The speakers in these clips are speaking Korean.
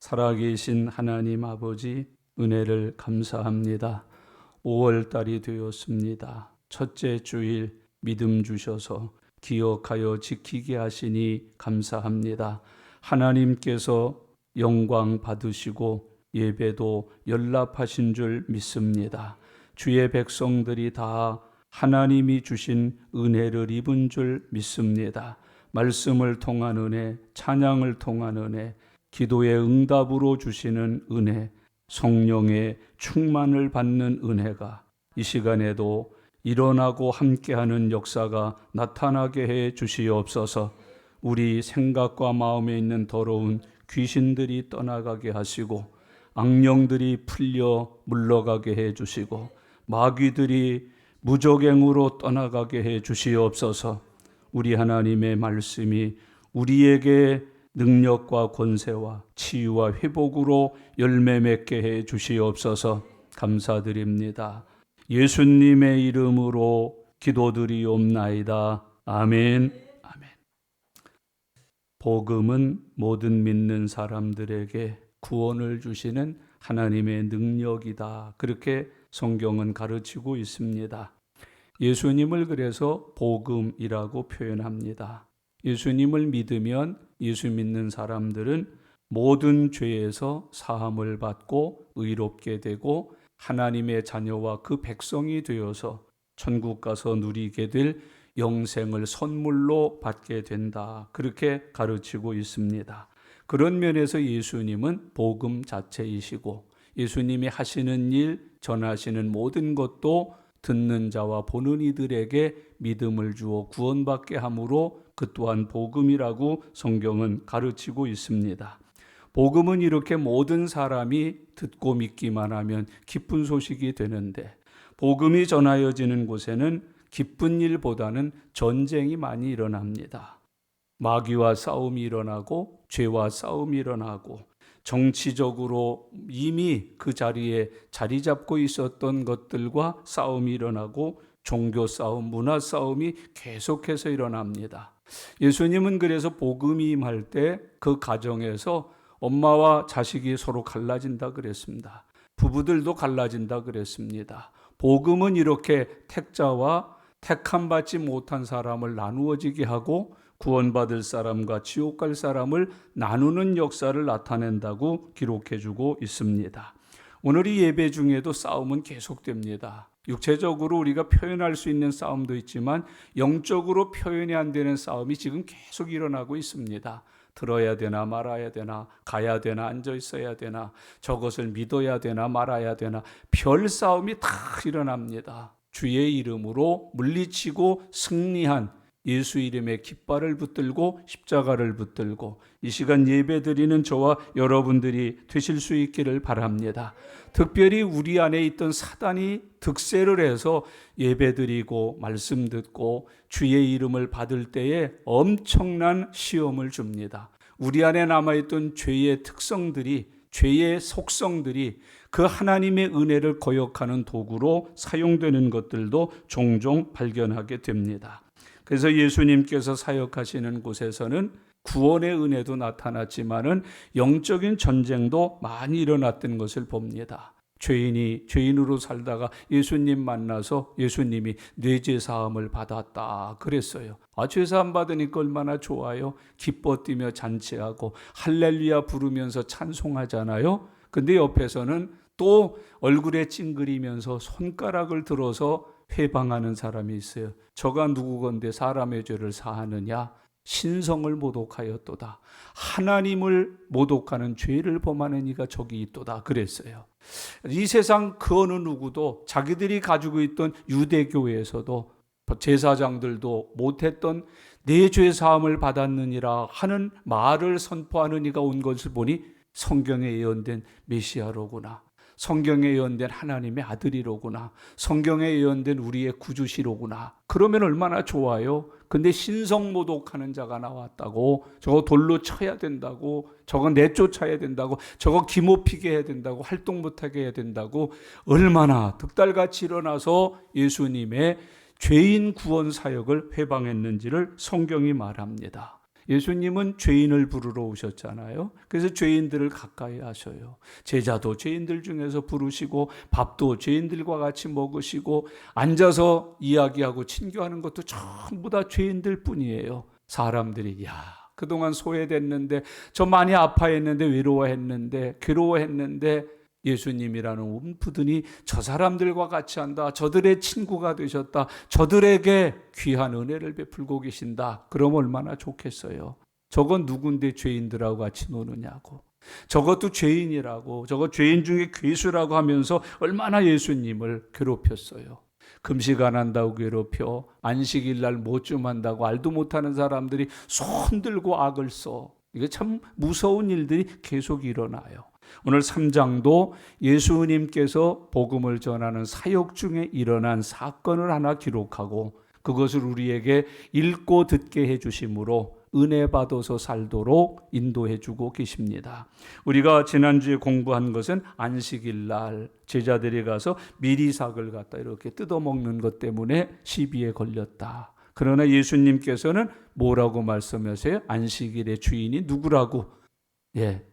살아계신 하나님 아버지, 은혜를 감사합니다. 5월달이 되었습니다. 첫째 주일 믿음 주셔서 기억하여 지키게 하시니 감사합니다. 하나님께서 영광 받으시고 예배도 연락하신 줄 믿습니다. 주의 백성들이 다 하나님이 주신 은혜를 입은 줄 믿습니다. 말씀을 통한 은혜, 찬양을 통한 은혜, 기도의 응답으로 주시는 은혜, 성령의 충만을 받는 은혜가 이 시간에도 일어나고 함께하는 역사가 나타나게 해 주시옵소서. 우리 생각과 마음에 있는 더러운 귀신들이 떠나가게 하시고 악령들이 풀려 물러가게 해 주시고 마귀들이 무적행으로 떠나가게 해 주시옵소서. 우리 하나님의 말씀이 우리에게 능력과 권세와 치유와 회복으로 열매 맺게 해 주시옵소서. 감사드립니다. 예수님의 이름으로 기도드리옵나이다. 아멘. 아멘. 복음은 모든 믿는 사람들에게 구원을 주시는 하나님의 능력이다. 그렇게 성경은 가르치고 있습니다. 예수님을 그래서 복음이라고 표현합니다. 예수님을 믿으면 예수 믿는 사람들은 모든 죄에서 사함을 받고 의롭게 되고 하나님의 자녀와 그 백성이 되어서 천국 가서 누리게 될 영생을 선물로 받게 된다. 그렇게 가르치고 있습니다. 그런 면에서 예수님은 복음 자체이시고 예수님이 하시는 일, 전하시는 모든 것도 듣는 자와 보는 이들에게 믿음을 주어 구원받게 함으로 그 또한 복음이라고 성경은 가르치고 있습니다. 복음은 이렇게 모든 사람이 듣고 믿기만 하면 기쁜 소식이 되는데 복음이 전하여지는 곳에는 기쁜 일보다는 전쟁이 많이 일어납니다. 마귀와 싸움이 일어나고 죄와 싸움이 일어나고 정치적으로 이미 그 자리에 자리 잡고 있었던 것들과 싸움이 일어나고 종교 싸움, 문화 싸움이 계속해서 일어납니다. 예수님은 그래서 복음이 임할 때 그 가정에서 엄마와 자식이 서로 갈라진다 그랬습니다. 부부들도 갈라진다 그랬습니다. 복음은 이렇게 택자와 택함 받지 못한 사람을 나누어지게 하고 구원받을 사람과 지옥 갈 사람을 나누는 역사를 나타낸다고 기록해주고 있습니다. 오늘 이 예배 중에도 싸움은 계속됩니다. 육체적으로 우리가 표현할 수 있는 싸움도 있지만 영적으로 표현이 안 되는 싸움이 지금 계속 일어나고 있습니다. 들어야 되나 말아야 되나, 가야 되나 앉아 있어야 되나, 저것을 믿어야 되나 말아야 되나, 별 싸움이 다 일어납니다. 주의 이름으로 물리치고 승리한 예수 이름에 깃발을 붙들고 십자가를 붙들고 이 시간 예배드리는 저와 여러분들이 되실 수 있기를 바랍니다. 특별히 우리 안에 있던 사단이 득세를 해서 예배드리고 말씀 듣고 주의 이름을 받을 때에 엄청난 시험을 줍니다. 우리 안에 남아있던 죄의 특성들이, 죄의 속성들이 그 하나님의 은혜를 거역하는 도구로 사용되는 것들도 종종 발견하게 됩니다. 그래서 예수님께서 사역하시는 곳에서는 구원의 은혜도 나타났지만은 영적인 전쟁도 많이 일어났던 것을 봅니다. 죄인이 죄인으로 살다가 예수님 만나서 예수님이 뇌죄 사함을 받았다 그랬어요. 죄 사함 받으니까 얼마나 좋아요. 기뻐 뛰며 잔치하고 할렐루야 부르면서 찬송하잖아요. 근데 옆에서는 또 얼굴에 찡그리면서 손가락을 들어서 회방하는 사람이 있어요. 저가 누구건데 사람의 죄를 사하느냐? 신성을 모독하였도다. 하나님을 모독하는 죄를 범하는 이가 저기 있도다 그랬어요. 이 세상 그 어느 누구도 자기들이 가지고 있던 유대교회에서도 제사장들도 못했던 내 죄 사함을 받았느니라 하는 말을 선포하는 이가 온 것을 보니 성경에 예언된 메시아로구나. 성경에 예언된 하나님의 아들이로구나. 성경에 예언된 우리의 구주시로구나. 그러면 얼마나 좋아요. 근데 신성모독하는 자가 나왔다고, 저거 돌로 쳐야 된다고, 저거 내쫓아야 된다고, 저거 기모피게 해야 된다고, 활동 못하게 해야 된다고 얼마나 득달같이 일어나서 예수님의 죄인 구원 사역을 회방했는지를 성경이 말합니다. 예수님은 죄인을 부르러 오셨잖아요. 그래서 죄인들을 가까이 하셔요. 제자도 죄인들 중에서 부르시고 밥도 죄인들과 같이 먹으시고 앉아서 이야기하고 친교하는 것도 전부 다 죄인들 뿐이에요. 사람들이 그동안 소외됐는데, 저 많이 아파했는데, 외로워했는데, 괴로워했는데, 예수님이라는 움푸드니 저 사람들과 같이 한다, 저들의 친구가 되셨다, 저들에게 귀한 은혜를 베풀고 계신다. 그럼 얼마나 좋겠어요. 저건 누군데 죄인들하고 같이 노느냐고, 저것도 죄인이라고, 저거 죄인 중에 괴수라고 하면서 얼마나 예수님을 괴롭혔어요. 금식 안 한다고 괴롭혀, 안식일 날 뭐 좀 한다고 알도 못하는 사람들이 손 들고 악을 써. 이게 참 무서운 일들이 계속 일어나요. 오늘 3장도 예수님께서 복음을 전하는 사역 중에 일어난 사건을 하나 기록하고 그것을 우리에게 읽고 듣게 해주심으로 은혜 받아서 살도록 인도해 주고 계십니다. 우리가 지난주에 공부한 것은 안식일 날 제자들이 가서 미리삭을 갖다 이렇게 뜯어먹는 것 때문에 시비에 걸렸다. 그러나 예수님께서는 뭐라고 말씀하세요? 안식일의 주인이 누구라고?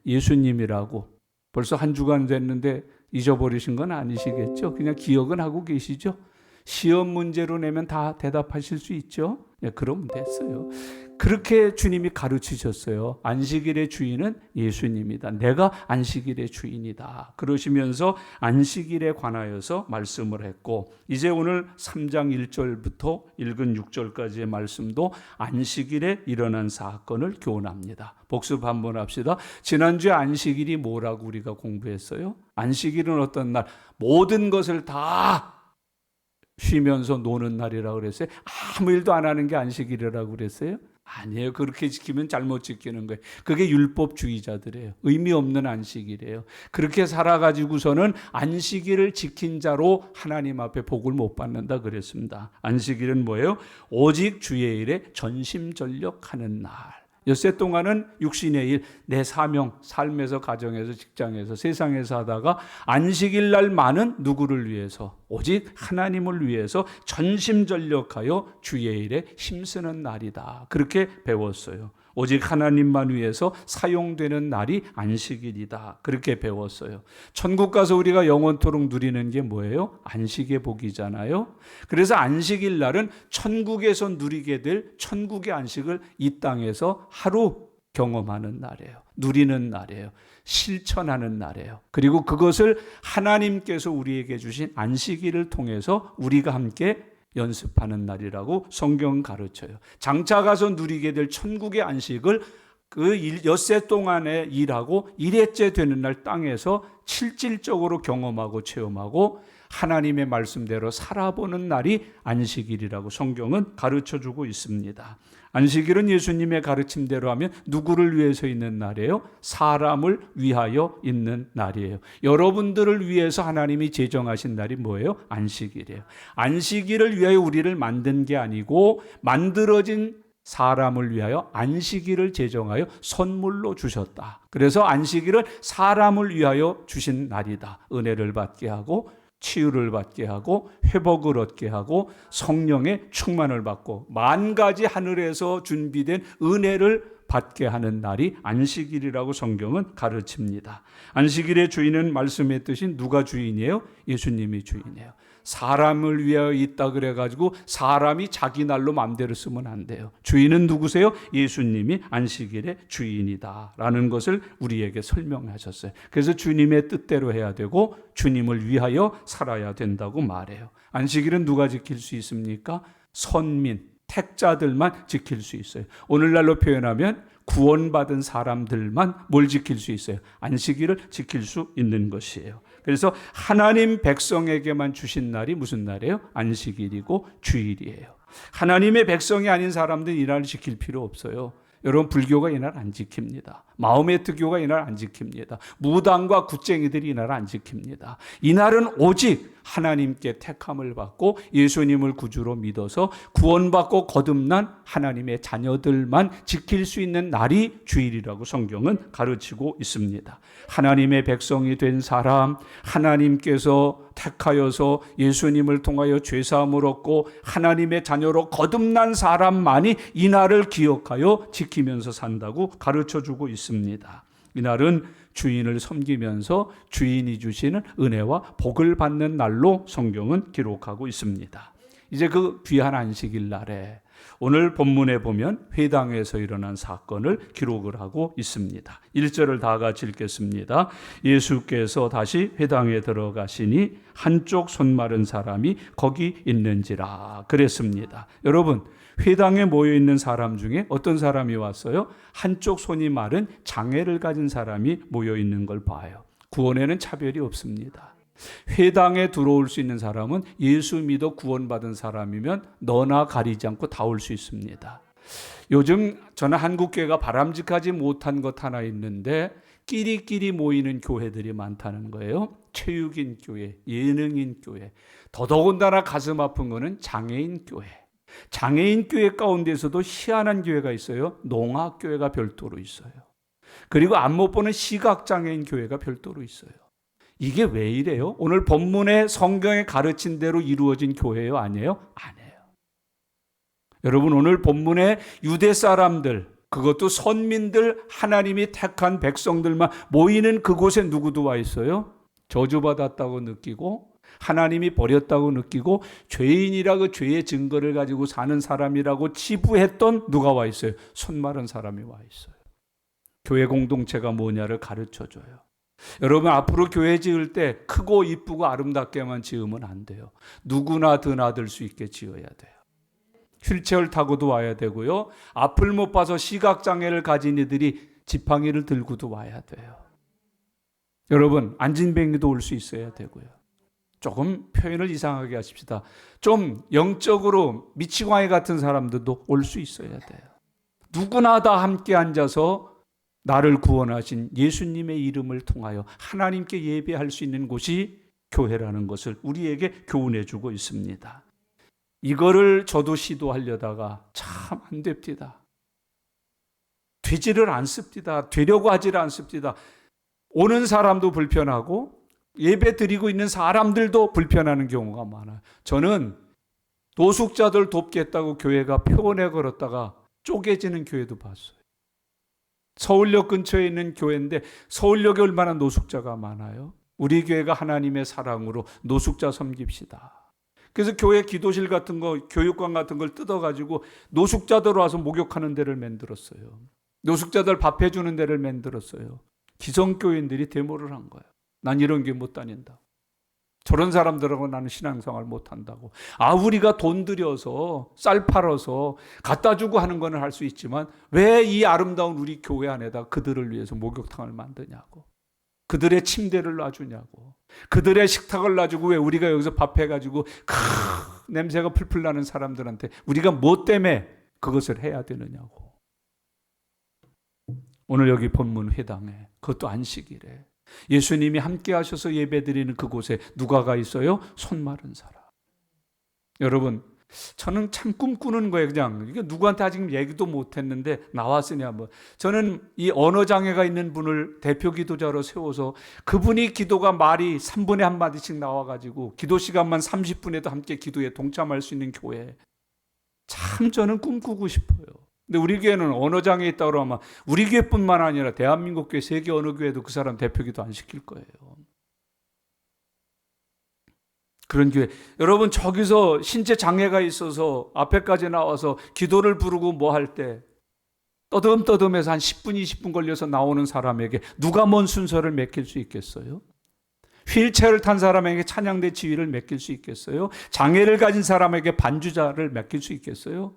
예수님이라고. 벌써 한 주간 됐는데 잊어버리신 건 아니시겠죠? 그냥 기억은 하고 계시죠? 시험 문제로 내면 다 대답하실 수 있죠? 그러면 됐어요. 그렇게 주님이 가르치셨어요. 안식일의 주인은 예수님이다. 내가 안식일의 주인이다. 그러시면서 안식일에 관하여서 말씀을 했고, 이제 오늘 3장 1절부터 읽은 6절까지의 말씀도 안식일에 일어난 사건을 교훈합니다. 복습 한번 합시다. 지난주에 안식일이 뭐라고 우리가 공부했어요? 안식일은 어떤 날? 모든 것을 다 쉬면서 노는 날이라고 그랬어요? 아무 일도 안 하는 게 안식일이라고 그랬어요? 아니에요. 그렇게 지키면 잘못 지키는 거예요. 그게 율법주의자들이에요. 의미 없는 안식일이에요. 그렇게 살아가지고서는 안식일을 지킨 자로 하나님 앞에 복을 못 받는다 그랬습니다. 안식일은 뭐예요? 오직 주의 일에 전심전력하는 날. 엿새 동안은 육신의 일, 내 사명, 삶에서, 가정에서, 직장에서, 세상에서 하다가 안식일 날만은 누구를 위해서? 오직 하나님을 위해서 전심전력하여 주의 일에 힘쓰는 날이다. 그렇게 배웠어요. 오직 하나님만 위해서 사용되는 날이 안식일이다. 그렇게 배웠어요. 천국 가서 우리가 영원토록 누리는 게 뭐예요? 안식의 복이잖아요. 그래서 안식일 날은 천국에서 누리게 될 천국의 안식을 이 땅에서 하루 경험하는 날이에요. 누리는 날이에요. 실천하는 날이에요. 그리고 그것을 하나님께서 우리에게 주신 안식일을 통해서 우리가 함께 연습하는 날이라고 성경 가르쳐요. 장차 가서 누리게 될 천국의 안식을 그 엿새 동안에 일하고 1회째 되는 날 땅에서 실질적으로 경험하고 체험하고 하나님의 말씀대로 살아보는 날이 안식일이라고 성경은 가르쳐주고 있습니다. 안식일은 예수님의 가르침대로 하면 누구를 위해서 있는 날이에요? 사람을 위하여 있는 날이에요. 여러분들을 위해서 하나님이 제정하신 날이 뭐예요? 안식일이에요. 안식일을 위하여 우리를 만든 게 아니고 만들어진 사람을 위하여 안식일을 제정하여 선물로 주셨다. 그래서 안식일은 사람을 위하여 주신 날이다. 은혜를 받게 하고 치유를 받게 하고 회복을 얻게 하고 성령의 충만을 받고 만 가지 하늘에서 준비된 은혜를 받게 하는 날이 안식일이라고 성경은 가르칩니다. 안식일의 주인은 말씀했듯이 누가 주인이에요? 예수님이 주인이에요. 사람을 위하여 있다 그래가지고 사람이 자기 날로 마음대로 쓰면 안 돼요. 주인은 누구세요? 예수님이 안식일의 주인이다 라는 것을 우리에게 설명하셨어요. 그래서 주님의 뜻대로 해야 되고 주님을 위하여 살아야 된다고 말해요. 안식일은 누가 지킬 수 있습니까? 선민, 택자들만 지킬 수 있어요. 오늘날로 표현하면 구원받은 사람들만 뭘 지킬 수 있어요? 안식일을 지킬 수 있는 것이에요. 그래서 하나님 백성에게만 주신 날이 무슨 날이에요? 안식일이고 주일이에요. 하나님의 백성이 아닌 사람들은 이 날을 지킬 필요 없어요. 여러분, 불교가 이 날 안 지킵니다. 마음의 특교가 이 날 안 지킵니다. 무당과 굿쟁이들이 이 날 안 지킵니다. 이 날은 오직 하나님께 택함을 받고 예수님을 구주로 믿어서 구원받고 거듭난 하나님의 자녀들만 지킬 수 있는 날이 주일이라고 성경은 가르치고 있습니다. 하나님의 백성이 된 사람, 하나님께서 택하여서 예수님을 통하여 죄사함을 얻고 하나님의 자녀로 거듭난 사람만이 이 날을 기억하여 지키면서 산다고 가르쳐주고 있습니다. 이날은 주인을 섬기면서 주인이 주시는 은혜와 복을 받는 날로 성경은 기록하고 있습니다. 이제 그 귀한 안식일 날에 오늘 본문에 보면 회당에서 일어난 사건을 기록을 하고 있습니다. 1절을 다 같이 읽겠습니다. 예수께서 다시 회당에 들어가시니 한쪽 손 마른 사람이 거기 있는지라 그랬습니다. 여러분, 회당에 모여 있는 사람 중에 어떤 사람이 왔어요? 한쪽 손이 마른 장애를 가진 사람이 모여 있는 걸 봐요. 구원에는 차별이 없습니다. 회당에 들어올 수 있는 사람은 예수 믿어 구원받은 사람이면 너나 가리지 않고 다 올 수 있습니다. 요즘 저는 한국교회가 바람직하지 못한 것 하나 있는데 끼리끼리 모이는 교회들이 많다는 거예요. 체육인 교회, 예능인 교회, 더더군다나 가슴 아픈 거는 장애인 교회. 장애인 교회 가운데서도 희한한 교회가 있어요. 농악교회가 별도로 있어요. 그리고 안 못 보는 시각장애인 교회가 별도로 있어요. 이게 왜 이래요? 오늘 본문의 성경에 가르친 대로 이루어진 교회요? 아니에요? 아니에요. 여러분, 오늘 본문의 유대 사람들, 그것도 선민들, 하나님이 택한 백성들만 모이는 그곳에 누구도 와 있어요? 저주받았다고 느끼고 하나님이 버렸다고 느끼고 죄인이라 그 죄의 증거를 가지고 사는 사람이라고 치부했던 누가 와 있어요? 손 마른 사람이 와 있어요. 교회 공동체가 뭐냐를 가르쳐줘요. 여러분, 앞으로 교회 지을 때 크고 이쁘고 아름답게만 지으면 안 돼요. 누구나 드나들 수 있게 지어야 돼요. 휠체어를 타고도 와야 되고요. 앞을 못 봐서 시각장애를 가진 이들이 지팡이를 들고도 와야 돼요. 여러분, 안진뱅이도 올 수 있어야 되고요. 조금 표현을 이상하게 하십시다. 좀 영적으로 미치광이 같은 사람들도 올 수 있어야 돼요. 누구나 다 함께 앉아서 나를 구원하신 예수님의 이름을 통하여 하나님께 예배할 수 있는 곳이 교회라는 것을 우리에게 교훈해 주고 있습니다. 이거를 저도 시도하려다가 참 안 됩니다. 되지를 않습니다. 되려고 하지를 않습니다. 오는 사람도 불편하고 예배 드리고 있는 사람들도 불편하는 경우가 많아요. 저는 노숙자들 돕겠다고 교회가 표원에 걸었다가 쪼개지는 교회도 봤어요. 서울역 근처에 있는 교회인데 서울역에 얼마나 노숙자가 많아요. 우리 교회가 하나님의 사랑으로 노숙자 섬깁시다. 그래서 교회 기도실 같은 거, 교육관 같은 걸 뜯어가지고 노숙자들 와서 목욕하는 데를 만들었어요. 노숙자들 밥 해주는 데를 만들었어요. 기성교인들이 데모를 한 거예요. 난 이런 게 못 다닌다. 저런 사람들하고 나는 신앙생활 못 한다고. 우리가 돈 들여서 쌀 팔아서 갖다 주고 하는 거는 할 수 있지만 왜 이 아름다운 우리 교회 안에다 그들을 위해서 목욕탕을 만드냐고. 그들의 침대를 놔주냐고. 그들의 식탁을 놔주고 왜 우리가 여기서 밥 해가지고 냄새가 풀풀 나는 사람들한테 우리가 뭐 때문에 그것을 해야 되느냐고. 오늘 여기 본문 회당에 그것도 안식일에 예수님이 함께 하셔서 예배드리는 그곳에 누가가 있어요? 손 마른 사람. 여러분, 저는 참 꿈꾸는 거예요. 그냥 이게 누구한테 아직 얘기도 못했는데 나왔으니 한번. 저는 이 언어장애가 있는 분을 대표 기도자로 세워서 그분이 기도가 말이 3분에 한 마디씩 나와가지고 기도 시간만 30분에도 함께 기도에 동참할 수 있는 교회. 참 저는 꿈꾸고 싶어요. 근데 우리 교회는 언어장애 있다고 그러면 우리 교회뿐만 아니라 대한민국 교회 세계 어느 교회도 그 사람 대표기도 안 시킬 거예요. 그런 교회. 여러분, 저기서 신체 장애가 있어서 앞에까지 나와서 기도를 부르고 뭐 할 때 떠듬떠듬해서 한 10분, 20분 걸려서 나오는 사람에게 누가 뭔 순서를 맡길 수 있겠어요? 휠체어를 탄 사람에게 찬양대 지휘를 맡길 수 있겠어요? 장애를 가진 사람에게 반주자를 맡길 수 있겠어요?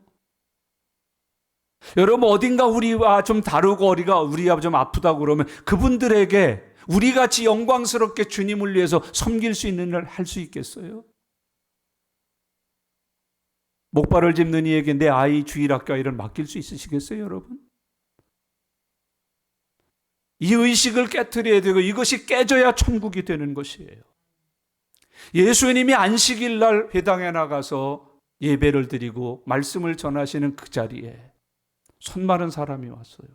여러분, 어딘가 우리와 좀 다르고 우리가 좀 아프다고 그러면 그분들에게 우리 같이 영광스럽게 주님을 위해서 섬길 수 있는 일을 할 수 있겠어요? 목발을 짚는 이에게 내 아이 주일학교 아이를 맡길 수 있으시겠어요, 여러분? 이 의식을 깨트려야 되고 이것이 깨져야 천국이 되는 것이에요. 예수님이 안식일 날 회당에 나가서 예배를 드리고 말씀을 전하시는 그 자리에 손 마른 사람이 왔어요.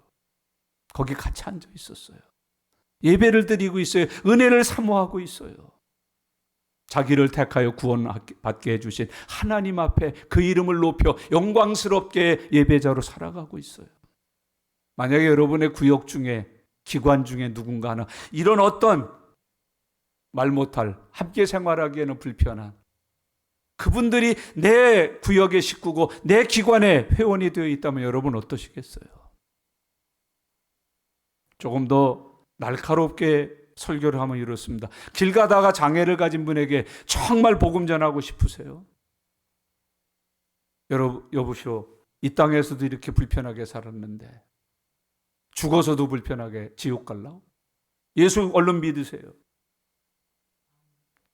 거기 같이 앉아 있었어요. 예배를 드리고 있어요. 은혜를 사모하고 있어요. 자기를 택하여 구원받게 해주신 하나님 앞에 그 이름을 높여 영광스럽게 예배자로 살아가고 있어요. 만약에 여러분의 구역 중에, 기관 중에 누군가 하나 이런 어떤 말 못할, 함께 생활하기에는 불편한 그분들이 내 구역의 식구고 내 기관의 회원이 되어 있다면 여러분 어떠시겠어요? 조금 더 날카롭게 설교를 하면 이렇습니다. 길 가다가 장애를 가진 분에게 정말 복음 전하고 싶으세요? 여보시오, 이 땅에서도 이렇게 불편하게 살았는데 죽어서도 불편하게 지옥 갈라? 예수 얼른 믿으세요.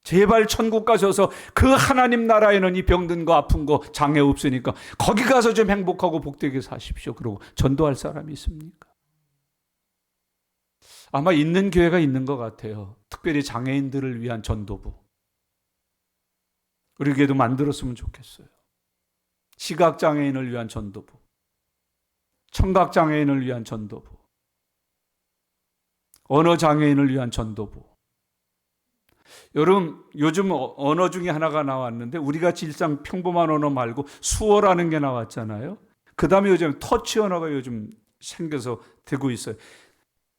제발 천국 가셔서 그 하나님 나라에는 이 병든 거 아픈 거 장애 없으니까 거기 가서 좀 행복하고 복되게 사십시오. 그러고 전도할 사람이 있습니까? 아마 있는 교회가 있는 것 같아요. 특별히 장애인들을 위한 전도부. 우리 교회도 만들었으면 좋겠어요. 시각장애인을 위한 전도부, 청각장애인을 위한 전도부, 언어장애인을 위한 전도부. 여러분, 요즘 언어 중에 하나가 나왔는데 우리가 일상 평범한 언어 말고 수어라는 게 나왔잖아요. 그 다음에 요즘 터치 언어가 요즘 생겨서 되고 있어요.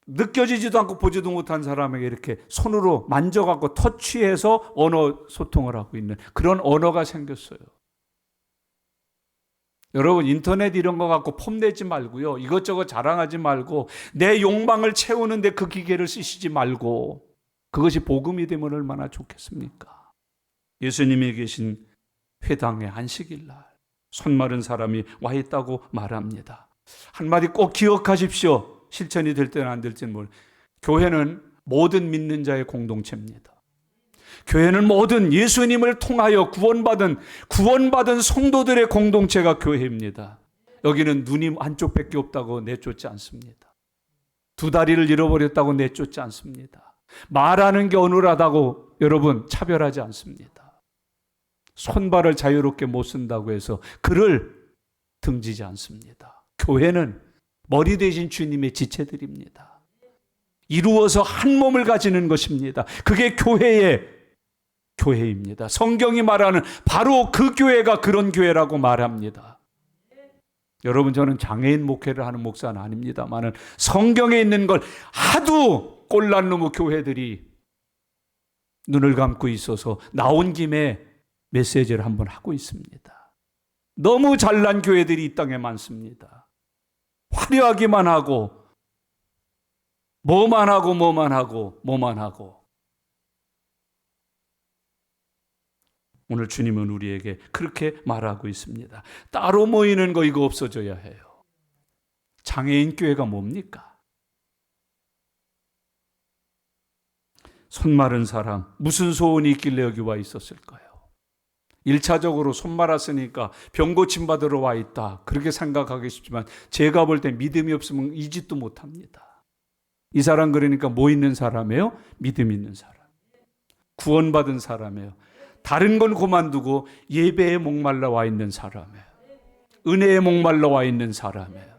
느껴지지도 않고 보지도 못한 사람에게 이렇게 손으로 만져갖고 터치해서 언어 소통을 하고 있는 그런 언어가 생겼어요. 여러분, 인터넷 이런 거 갖고 폼내지 말고요. 이것저것 자랑하지 말고 내 욕망을 채우는데 그 기계를 쓰시지 말고 그것이 복음이 되면 얼마나 좋겠습니까? 예수님이 계신 회당의 안식일 날 손 마른 사람이 와 있다고 말합니다. 한마디 꼭 기억하십시오. 실천이 될 때는 안 될지는 모르겠어요. 교회는 모든 믿는 자의 공동체입니다. 교회는 모든 예수님을 통하여 구원받은 성도들의 공동체가 교회입니다. 여기는 눈이 한쪽밖에 없다고 내쫓지 않습니다. 두 다리를 잃어버렸다고 내쫓지 않습니다. 말하는 게 어눌하다고 여러분 차별하지 않습니다. 손발을 자유롭게 못 쓴다고 해서 그를 등지지 않습니다. 교회는 머리 되신 주님의 지체들입니다. 이루어서 한 몸을 가지는 것입니다. 그게 교회입니다. 성경이 말하는 바로 그 교회가 그런 교회라고 말합니다. 여러분, 저는 장애인 목회를 하는 목사는 아닙니다만은 성경에 있는 걸 하도 꼴난 놈의 교회들이 눈을 감고 있어서 나온 김에 메시지를 한번 하고 있습니다. 너무 잘난 교회들이 이 땅에 많습니다. 화려하기만 하고 뭐만 하고 오늘 주님은 우리에게 그렇게 말하고 있습니다. 따로 모이는 거 이거 없어져야 해요. 장애인 교회가 뭡니까? 손 마른 사람, 무슨 소원이 있길래 여기 와 있었을까요? 1차적으로 손 말았으니까 병 고침 받으러 와 있다. 그렇게 생각하기 쉽지만 제가 볼 때 믿음이 없으면 이 짓도 못합니다. 이 사람 그러니까 뭐 있는 사람이에요? 믿음 있는 사람. 구원받은 사람이에요. 다른 건 그만두고 예배에 목말라 와 있는 사람이에요. 은혜에 목말라 와 있는 사람이에요.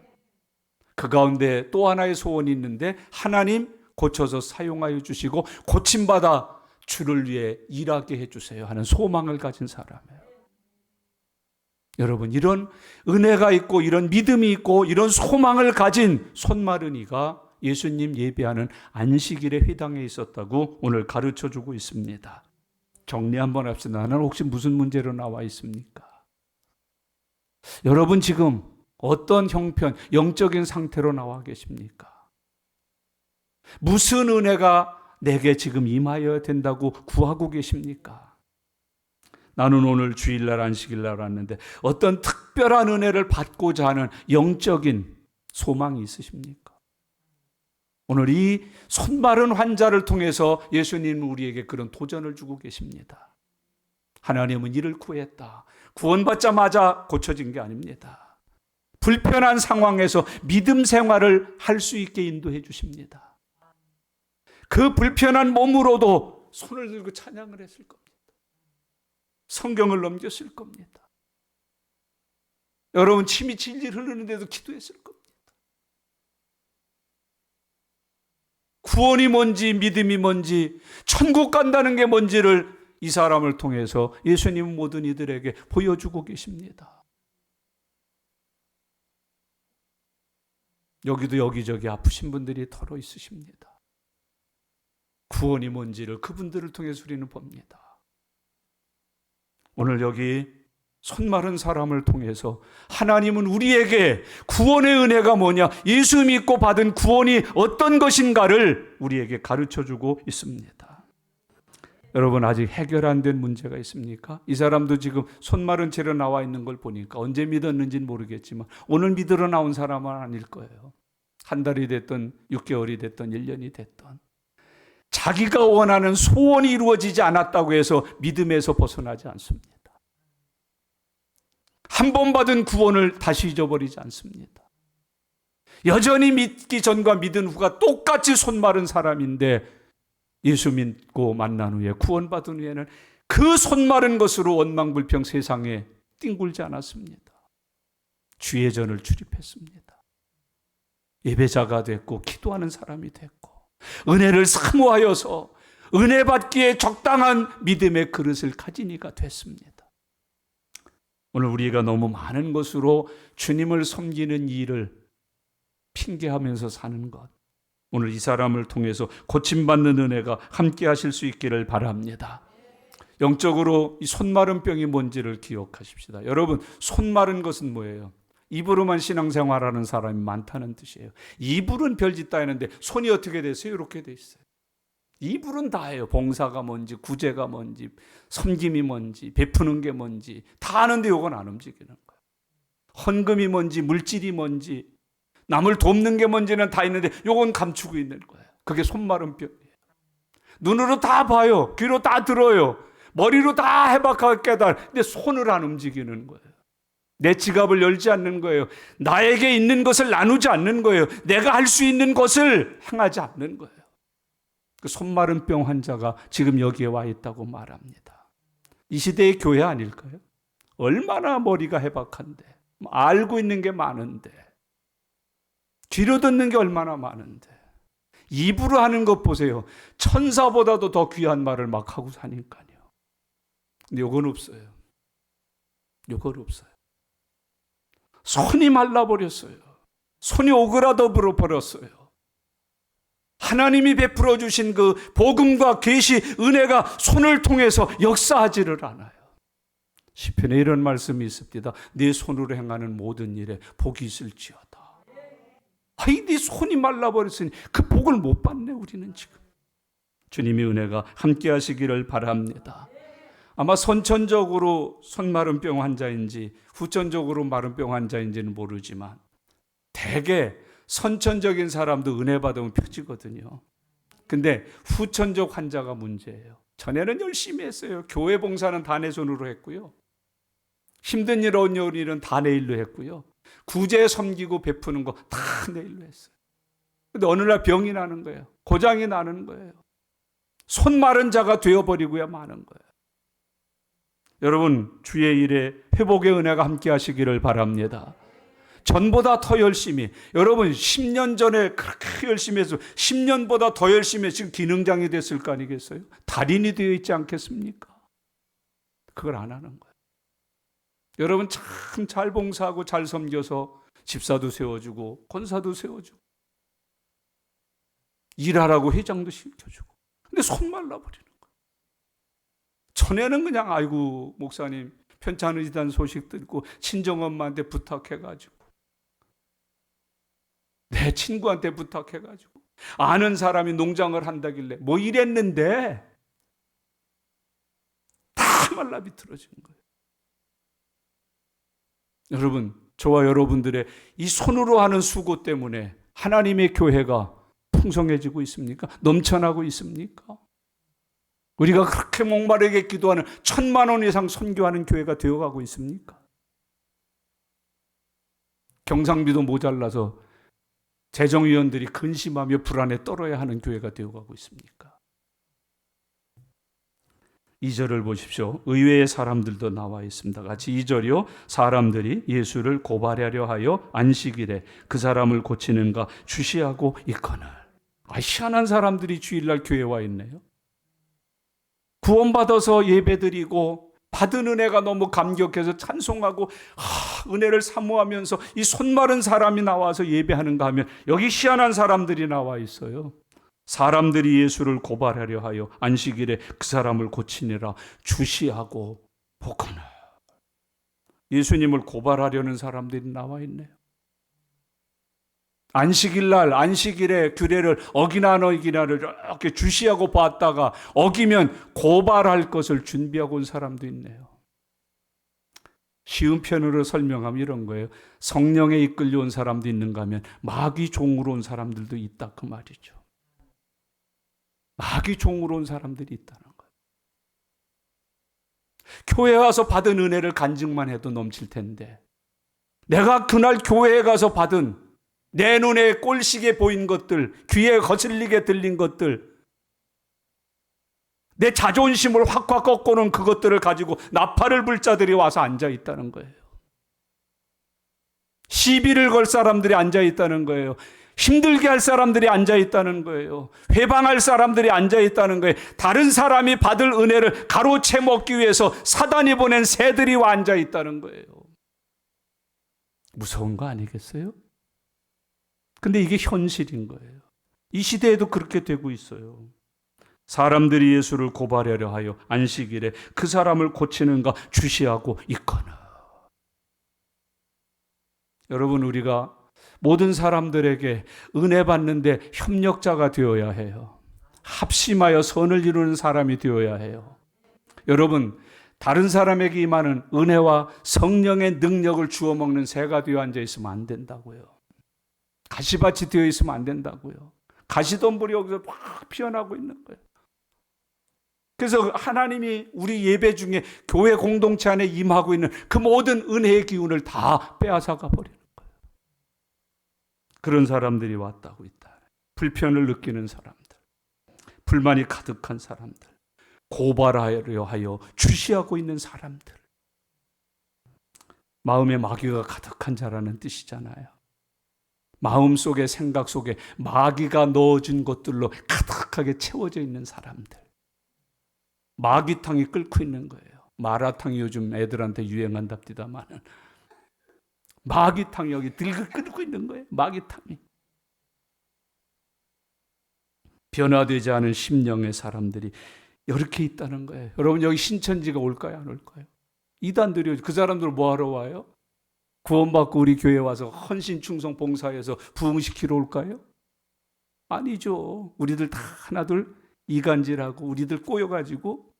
그 가운데 또 하나의 소원이 있는데 하나님 고쳐서 사용하여 주시고 고침받아 주를 위해 일하게 해주세요 하는 소망을 가진 사람이에요. 여러분, 이런 은혜가 있고 이런 믿음이 있고 이런 소망을 가진 손마른 이가 예수님 예배하는 안식일의 회당에 있었다고 오늘 가르쳐주고 있습니다. 정리 한번 합시다. 나는 혹시 무슨 문제로 나와 있습니까? 여러분 지금 어떤 형편, 영적인 상태로 나와 계십니까? 무슨 은혜가 내게 지금 임하여야 된다고 구하고 계십니까? 나는 오늘 주일날 안식일날 왔는데 어떤 특별한 은혜를 받고자 하는 영적인 소망이 있으십니까? 오늘 이 손마른 환자를 통해서 예수님은 우리에게 그런 도전을 주고 계십니다. 하나님은 이를 구했다. 구원받자마자 고쳐진 게 아닙니다. 불편한 상황에서 믿음 생활을 할 수 있게 인도해 주십니다. 그 불편한 몸으로도 손을 들고 찬양을 했을 겁니다. 성경을 넘겼을 겁니다. 여러분 침이 질질 흐르는데도 기도했을 겁니다. 구원이 뭔지, 믿음이 뭔지, 천국 간다는 게 뭔지를 이 사람을 통해서 예수님은 모든 이들에게 보여주고 계십니다. 여기도 여기저기 아프신 분들이 털어 있으십니다. 구원이 뭔지를 그분들을 통해서 우리는 봅니다. 오늘 여기 손 마른 사람을 통해서 하나님은 우리에게 구원의 은혜가 뭐냐, 예수 믿고 받은 구원이 어떤 것인가를 우리에게 가르쳐주고 있습니다. 여러분 아직 해결 안 된 문제가 있습니까? 이 사람도 지금 손 마른 채로 나와 있는 걸 보니까 언제 믿었는지는 모르겠지만 오늘 믿으러 나온 사람은 아닐 거예요. 한 달이 됐든 6개월이 됐든 1년이 됐든 자기가 원하는 소원이 이루어지지 않았다고 해서 믿음에서 벗어나지 않습니다. 한 번 받은 구원을 다시 잊어버리지 않습니다. 여전히 믿기 전과 믿은 후가 똑같이 손 마른 사람인데 예수 믿고 만난 후에 구원받은 후에는 그 손 마른 것으로 원망불평 세상에 뒹굴지 않았습니다. 주의 전을 출입했습니다. 예배자가 됐고 기도하는 사람이 됐고 은혜를 사모하여서 은혜 받기에 적당한 믿음의 그릇을 가진 이가 됐습니다. 오늘 우리가 너무 많은 것으로 주님을 섬기는 일을 핑계하면서 사는 것, 오늘 이 사람을 통해서 고침받는 은혜가 함께 하실 수 있기를 바랍니다. 영적으로 이 손마른 병이 뭔지를 기억하십시다. 여러분, 손마른 것은 뭐예요? 입으로만 신앙생활하는 사람이 많다는 뜻이에요. 입으로는 별짓 다 했는데 손이 어떻게 됐어요? 이렇게 돼 있어요. 입으로는 다 해요. 봉사가 뭔지, 구제가 뭔지, 섬김이 뭔지, 베푸는 게 뭔지 다 아는데 이건 안 움직이는 거예요. 헌금이 뭔지, 물질이 뭔지, 남을 돕는 게 뭔지는 다 있는데 이건 감추고 있는 거예요. 그게 손마른 병이에요. 눈으로 다 봐요. 귀로 다 들어요. 머리로 다 해박하게 깨달아요. 근데 손을 안 움직이는 거예요. 내 지갑을 열지 않는 거예요. 나에게 있는 것을 나누지 않는 거예요. 내가 할 수 있는 것을 행하지 않는 거예요. 그 손마른 병 환자가 지금 여기에 와 있다고 말합니다. 이 시대의 교회 아닐까요? 얼마나 머리가 해박한데, 알고 있는 게 많은데, 뒤로 듣는 게 얼마나 많은데, 입으로 하는 것 보세요. 천사보다도 더 귀한 말을 막 하고 사니까요. 근데 요건 없어요. 요건 없어요. 손이 말라버렸어요. 손이 오그라져 버렸어요. 하나님이 베풀어 주신 그 복음과 계시, 은혜가 손을 통해서 역사하지를 않아요. 시편에 이런 말씀이 있습니다. 네 손으로 행하는 모든 일에 복이 있을지어다. 아이, 네 손이 말라버렸으니 그 복을 못 받네 우리는 지금. 주님의 은혜가 함께 하시기를 바랍니다. 아마 선천적으로 손마른 병 환자인지 후천적으로 마른 병 환자인지는 모르지만 대개 선천적인 사람도 은혜 받으면 펴지거든요. 근데 후천적 환자가 문제예요. 전에는 열심히 했어요. 교회 봉사는 다 내 손으로 했고요. 힘든 일, 어려운 일은 다 내 일로 했고요. 구제 섬기고 베푸는 거 다 내 일로 했어요. 근데 어느 날 병이 나는 거예요. 고장이 나는 거예요. 손 마른 자가 되어버리고야 마는 거예요. 여러분, 주의 일에 회복의 은혜가 함께 하시기를 바랍니다. 전보다 더 열심히, 여러분 10년 전에 그렇게 열심히 해서 10년보다 더 열심히 해서 지금 기능장이 됐을 거 아니겠어요? 달인이 되어 있지 않겠습니까? 그걸 안 하는 거예요. 여러분 참 잘 봉사하고 잘 섬겨서 집사도 세워주고 권사도 세워주고 일하라고 회장도 시켜주고, 근데 손 말라버리는 거예요. 전에는 그냥 아이고 목사님 편찮으시다는 소식 듣고 친정엄마한테 부탁해가지고, 내 친구한테 부탁해가지고, 아는 사람이 농장을 한다길래 뭐 이랬는데 다 말라 비틀어진 거예요. 여러분, 저와 여러분들의 이 손으로 하는 수고 때문에 하나님의 교회가 풍성해지고 있습니까? 넘쳐나고 있습니까? 우리가 그렇게 목마르게 기도하는 1,000만 원 이상 선교하는 교회가 되어가고 있습니까? 경상비도 모자라서 재정위원들이 근심하며 불안에 떨어야 하는 교회가 되어가고 있습니까? 2절을 보십시오. 의외의 사람들도 나와 있습니다. 같이 2절이요. 사람들이 예수를 고발하려 하여 안식일에 그 사람을 고치는가 주시하고 있거늘. 희한한 사람들이 주일날 교회에 와 있네요. 구원받아서 예배드리고 받은 은혜가 너무 감격해서 찬송하고 은혜를 사모하면서 이 손마른 사람이 나와서 예배하는가 하면 여기 희한한 사람들이 나와 있어요. 사람들이 예수를 고발하려 하여 안식일에 그 사람을 고치니라 주시하고 보거늘. 예수님을 고발하려는 사람들이 나와 있네요. 안식일날 안식일의 규례를 어기나 안 어기나를 이렇게 주시하고 봤다가 어기면 고발할 것을 준비하고 온 사람도 있네요. 쉬운 편으로 설명하면 이런 거예요. 성령에 이끌려 온 사람도 있는가 하면 마귀 종으로 온 사람들도 있다 그 말이죠. 마귀 종으로 온 사람들이 있다는 거예요. 교회에 와서 받은 은혜를 간증만 해도 넘칠 텐데 내가 그날 교회에 가서 받은 내 눈에 꼴시게 보인 것들, 귀에 거슬리게 들린 것들, 내 자존심을 확확 꺾고는 그것들을 가지고 나팔을 불 자들이 와서 앉아 있다는 거예요. 시비를 걸 사람들이 앉아 있다는 거예요. 힘들게 할 사람들이 앉아 있다는 거예요. 회방할 사람들이 앉아 있다는 거예요. 다른 사람이 받을 은혜를 가로채 먹기 위해서 사단이 보낸 새들이 와 앉아 있다는 거예요. 무서운 거 아니겠어요? 근데 이게 현실인 거예요. 이 시대에도 그렇게 되고 있어요. 사람들이 예수를 고발하려 하여 안식일에 그 사람을 고치는가 주시하고 있거늘. 여러분, 우리가 모든 사람들에게 은혜 받는데 협력자가 되어야 해요. 합심하여 선을 이루는 사람이 되어야 해요. 여러분, 다른 사람에게 임하는 은혜와 성령의 능력을 주워 먹는 새가 되어 앉아 있으면 안 된다고요. 가시밭이 되어 있으면 안 된다고요. 가시덤불이 여기서 막 피어나고 있는 거예요. 그래서 하나님이 우리 예배 중에 교회 공동체 안에 임하고 있는 그 모든 은혜의 기운을 다 빼앗아가 버리는 거예요. 그런 사람들이 왔다고 있다. 불편을 느끼는 사람들, 불만이 가득한 사람들, 고발하려 하여 주시하고 있는 사람들. 마음에 마귀가 가득한 자라는 뜻이잖아요. 마음속에 생각 속에 마귀가 넣어준 것들로 가득하게 채워져 있는 사람들. 마귀탕이 끓고 있는 거예요. 마라탕이 요즘 애들한테 유행한답디다마는 마귀탕이 여기 들고 끓고 있는 거예요. 마귀탕이. 변화되지 않은 심령의 사람들이 이렇게 있다는 거예요. 여러분, 여기 신천지가 올까요? 안 올까요? 이단들이 그 사람들 뭐 하러 와요? 구원받고 우리 교회에 와서 헌신, 충성, 봉사해서 부흥시키러 올까요? 아니죠. 우리들 다 하나둘 이간질하고 우리들 꼬여가지고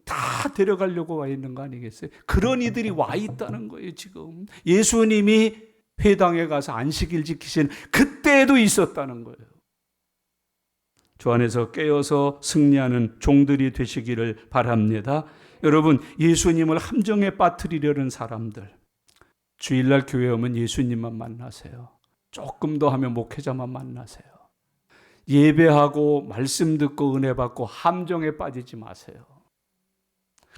다 데려가려고 와 있는 거 아니겠어요? 그런 이들이 와 있다는 거예요. 지금 예수님이 회당에 가서 안식일 지키신 그때에도 있었다는 거예요. 주 안에서 깨어서 승리하는 종들이 되시기를 바랍니다. 여러분, 예수님을 함정에 빠뜨리려는 사람들, 주일날 교회 오면 예수님만 만나세요. 조금 더 하면 목회자만 만나세요. 예배하고 말씀 듣고 은혜 받고 함정에 빠지지 마세요.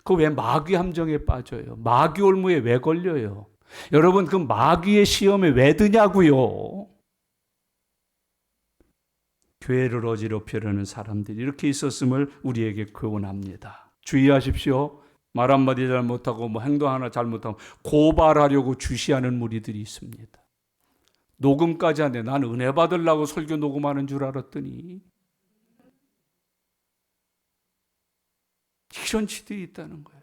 그 왜 마귀 함정에 빠져요? 마귀 올무에 왜 걸려요? 여러분, 그 마귀의 시험에 왜 드냐고요? 교회를 어지럽히려는 사람들이 이렇게 있었음을 우리에게 교훈합니다. 주의하십시오. 말 한마디 잘못하고 행동 하나 잘못하고 고발하려고 주시하는 무리들이 있습니다. 녹음까지 하는데 난 은혜 받으려고 설교 녹음하는 줄 알았더니 이런 치들이 있다는 거예요.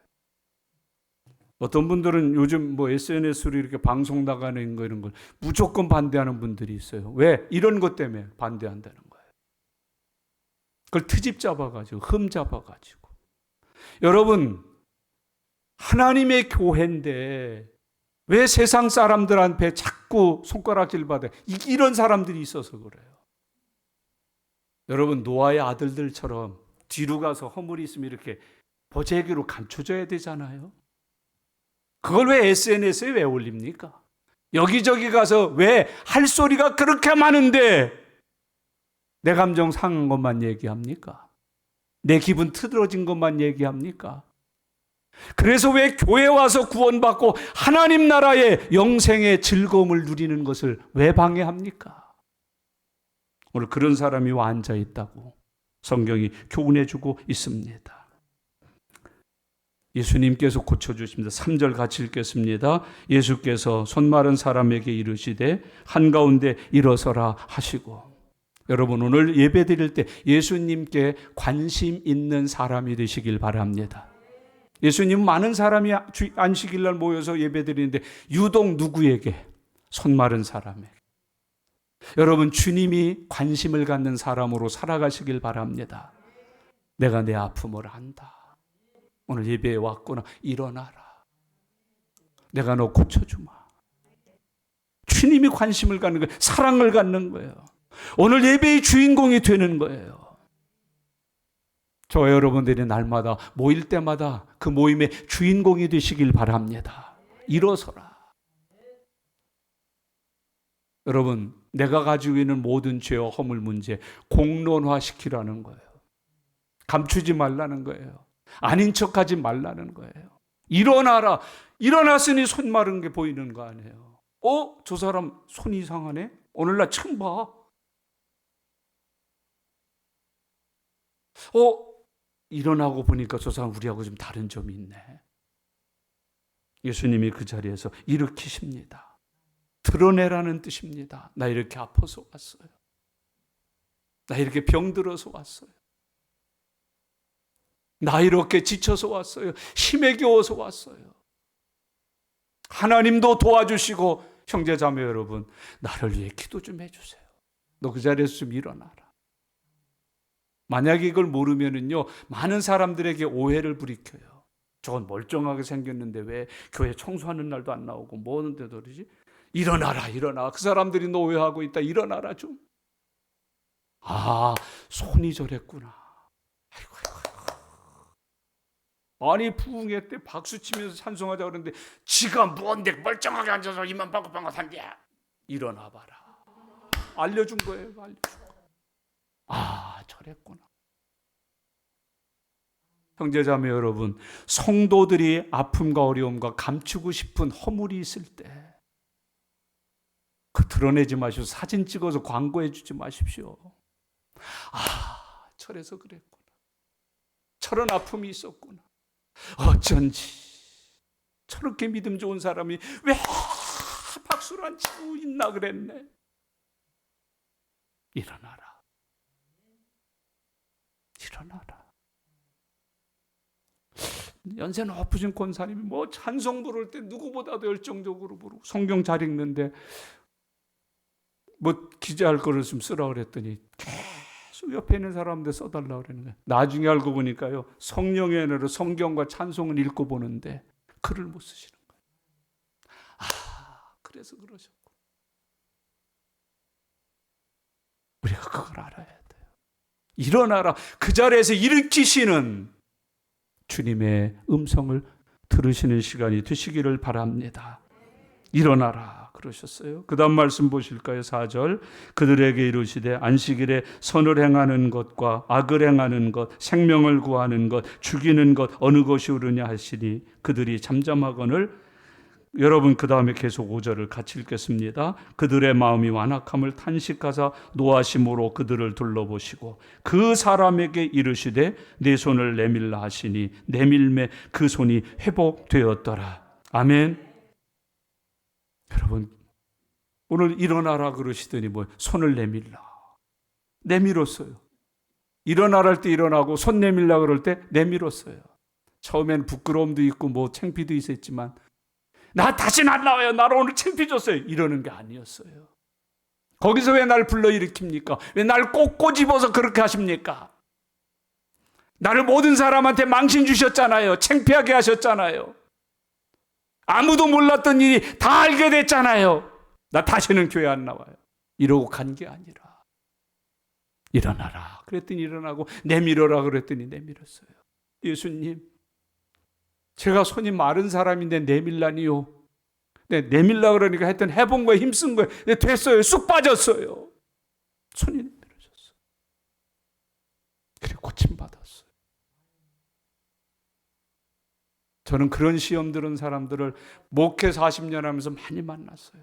어떤 분들은 요즘 SNS로 이렇게 방송 나가는 거 이런 걸 무조건 반대하는 분들이 있어요. 왜? 이런 것 때문에 반대한다는 거예요. 그걸 트집 잡아가지고 흠 잡아가지고. 여러분, 하나님의 교회인데 왜 세상 사람들한테 자꾸 손가락질 받아요? 이런 사람들이 있어서 그래요. 여러분, 노아의 아들들처럼 뒤로 가서 허물이 있으면 이렇게 보재기로 감춰줘야 되잖아요. 그걸 왜 SNS에 왜 올립니까? 여기저기 가서 왜 할 소리가 그렇게 많은데 내 감정 상한 것만 얘기합니까? 내 기분 트들어진 것만 얘기합니까? 그래서 왜 교회 와서 구원받고 하나님 나라의 영생의 즐거움을 누리는 것을 왜 방해합니까? 오늘 그런 사람이 와 앉아 있다고 성경이 교훈해주고 있습니다. 예수님께서 고쳐주십니다. 3절 같이 읽겠습니다. 예수께서 손 마른 사람에게 이르시되 한가운데 일어서라 하시고. 여러분, 오늘 예배 드릴 때 예수님께 관심 있는 사람이 되시길 바랍니다. 예수님 많은 사람이 안식일날 모여서 예배 드리는데 유독 누구에게? 손 마른 사람에게. 여러분, 주님이 관심을 갖는 사람으로 살아가시길 바랍니다. 내가 내 아픔을 안다. 오늘 예배에 왔구나. 일어나라. 내가 너 고쳐주마. 주님이 관심을 갖는 거예요. 사랑을 갖는 거예요. 오늘 예배의 주인공이 되는 거예요. 저와 여러분들이 날마다 모일 때마다 그 모임의 주인공이 되시길 바랍니다. 일어서라. 여러분, 내가 가지고 있는 모든 죄와 허물 문제 공론화시키라는 거예요. 감추지 말라는 거예요. 아닌 척하지 말라는 거예요. 일어나라. 일어났으니 손 마른 게 보이는 거 아니에요. 저 사람 손 이상하네? 오늘날 처음 봐. 일어나고 보니까 저 사람 우리하고 좀 다른 점이 있네. 예수님이 그 자리에서 일으키십니다. 드러내라는 뜻입니다. 나 이렇게 아파서 왔어요. 나 이렇게 병들어서 왔어요. 나 이렇게 지쳐서 왔어요. 힘에 겨워서 왔어요. 하나님도 도와주시고, 형제 자매 여러분, 나를 위해 기도 좀 해주세요. 너 그 자리에서 좀 일어나라. 만약에 이걸 모르면은요, 많은 사람들에게 오해를 부리켜요. 저건 멀쩡하게 생겼는데 왜 교회 청소하는 날도 안 나오고 뭐 하는데도 그러지? 일어나라, 일어나. 그 사람들이 너 오해하고 있다. 일어나라 좀. 손이 저랬구나. 아이고. 아니, 부흥회 때 박수 치면서 찬송하자 그러는데 지가 뭔데 멀쩡하게 앉아서 이만 방긋방긋 한대. 일어나 봐라. 알려준 거예요. 알려준 거. 저랬구나. 형제자매 여러분, 성도들이 아픔과 어려움과 감추고 싶은 허물이 있을 때 그 드러내지 마시고 사진 찍어서 광고해 주지 마십시오. 저래서 그랬구나. 저런 아픔이 있었구나. 어쩐지 저렇게 믿음 좋은 사람이 왜 박수를 안 치고 있나 그랬네. 일어나라. 일어나라. 연세 높으신 권사님이 뭐 찬송 부를 때 누구보다도 열정적으로 부르고 성경 잘 읽는데 뭐 기재할 거를 좀 쓰라 그랬더니 계속 옆에 있는 사람들 써달라 그러는 거예요. 나중에 알고 보니까요, 성령의 은혜로 성경과 찬송을 읽고 보는데 글을 못 쓰시는 거예요. 그래서 그러셨고. 우리가 그걸 알아야 돼요. 일어나라. 그 자리에서 일으키시는 주님의 음성을 들으시는 시간이 되시기를 바랍니다. 일어나라 그러셨어요. 그 다음 말씀 보실까요? 4절. 그들에게 이르시되 안식일에 선을 행하는 것과 악을 행하는 것, 생명을 구하는 것, 죽이는 것 어느 것이 옳으냐 하시니 그들이 잠잠하거늘. 여러분, 그 다음에 계속 5절을 같이 읽겠습니다. 그들의 마음이 완악함을 탄식하사 노하심으로 그들을 둘러보시고 그 사람에게 이르시되 내 손을 내밀라 하시니 내밀매 그 손이 회복되었더라. 아멘. 여러분, 오늘 일어나라 그러시더니 손을 내밀라. 내밀었어요. 일어나라 할 때 일어나고 손 내밀라 그럴 때 내밀었어요. 처음엔 부끄러움도 있고 창피도 있었지만 나 다시는 안 나와요. 나를 오늘 창피해줬어요. 이러는 게 아니었어요. 거기서 왜 날 불러일으킵니까? 왜 날 꼭 꼬집어서 그렇게 하십니까? 나를 모든 사람한테 망신 주셨잖아요. 창피하게 하셨잖아요. 아무도 몰랐던 일이 다 알게 됐잖아요. 나 다시는 교회 안 나와요. 이러고 간 게 아니라 일어나라 그랬더니 일어나고 내밀어라 그랬더니 내밀었어요. 예수님, 제가 손이 마른 사람인데 내밀라니요. 내밀라 그러니까 하여튼 해본 거에 힘쓴 거예요. 됐어요. 쑥 빠졌어요. 손이 내밀어졌어요. 그래 고침받았어요. 저는 그런 시험 들은 사람들을 목회 40년 하면서 많이 만났어요.